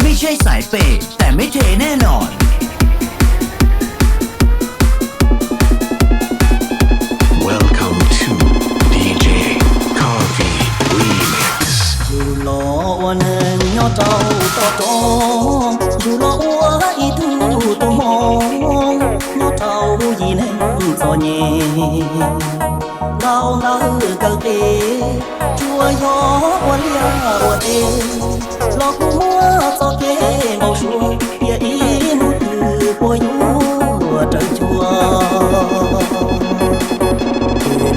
ไม่ใช่สายเปย์แต่ไม่เทแน่นอน Welcome to DJ Coffee Remix. Dù lo nên nhỏ trâu to trông, dù lo ý thu tô mong, nhỏ trâu gì nên gió nhẹ. Đau nỡ cờ tê, chua gió qua lia qua tê, lo mua gió kê màu xua, bia ý nụ từ bôi nhua trời chua.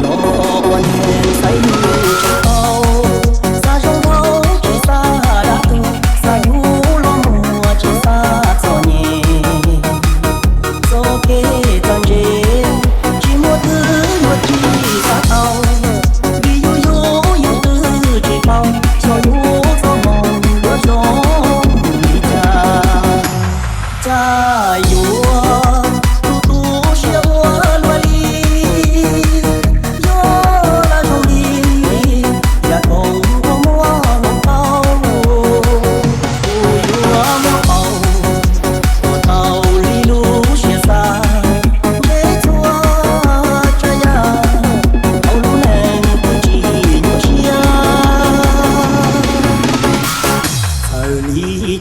Lo nên say trong tàu, xa trong thấu chỉ xa đã tu, xa nhu lo mùa chỉ xa gió nhẹ, gió kê tràn trề, chỉ một thứ một chi xa tàu, đi du du yêu tư chỉ bao, gió nhu gió mòn đứa gió đi cha cha yêu.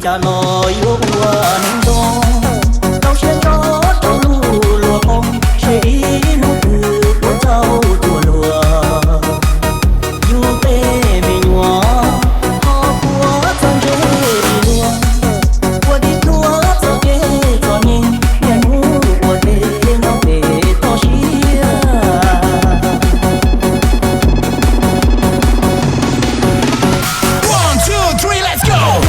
Cha nói yêu nên đó đâu sẽ có đâu lùa không sẽ đi nụ cười của cháu chùa lùa yêu tê mình hoa họ của chân rê đi lùa của đi lùa cho kê cho nhìn nhà nụ của tê nó về to xia. One, two, three, let's go!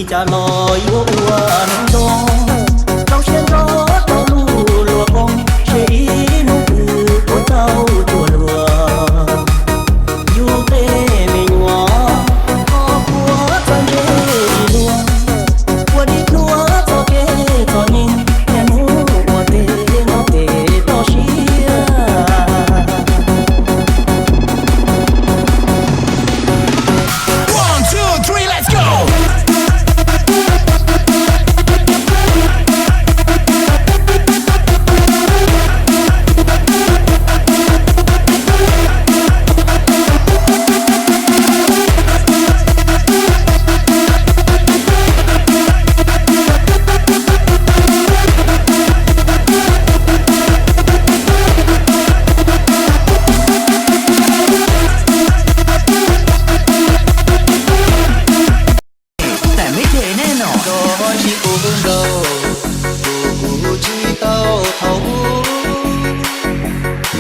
Cha nói yêu nên đó đâu sẽ có đâu lùa không sẽ đi nụ cười của cháu chùa lùa yêu tê mình hoa họ của chân rê đi lùa của đi lùa cho kê cho nhìn nhà nụ của tê nó về to xia. One, two, three, let's go!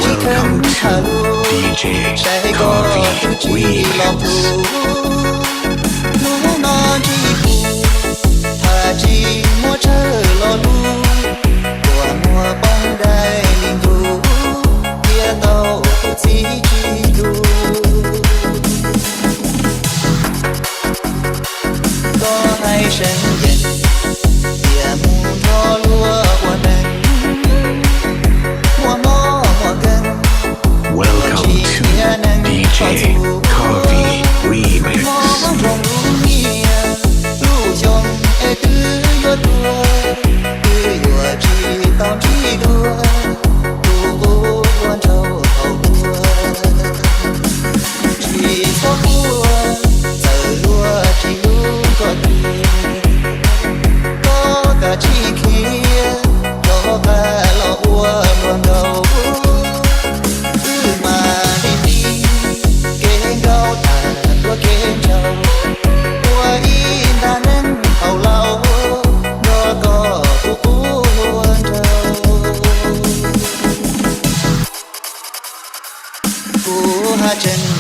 Welcome to DJ Coffee Remix. Welcome to DJ Coffee Remix. Hãy subscribe cho kênh Ghiền Mì Gõ để không bỏ lỡ những video hấp dẫn. chân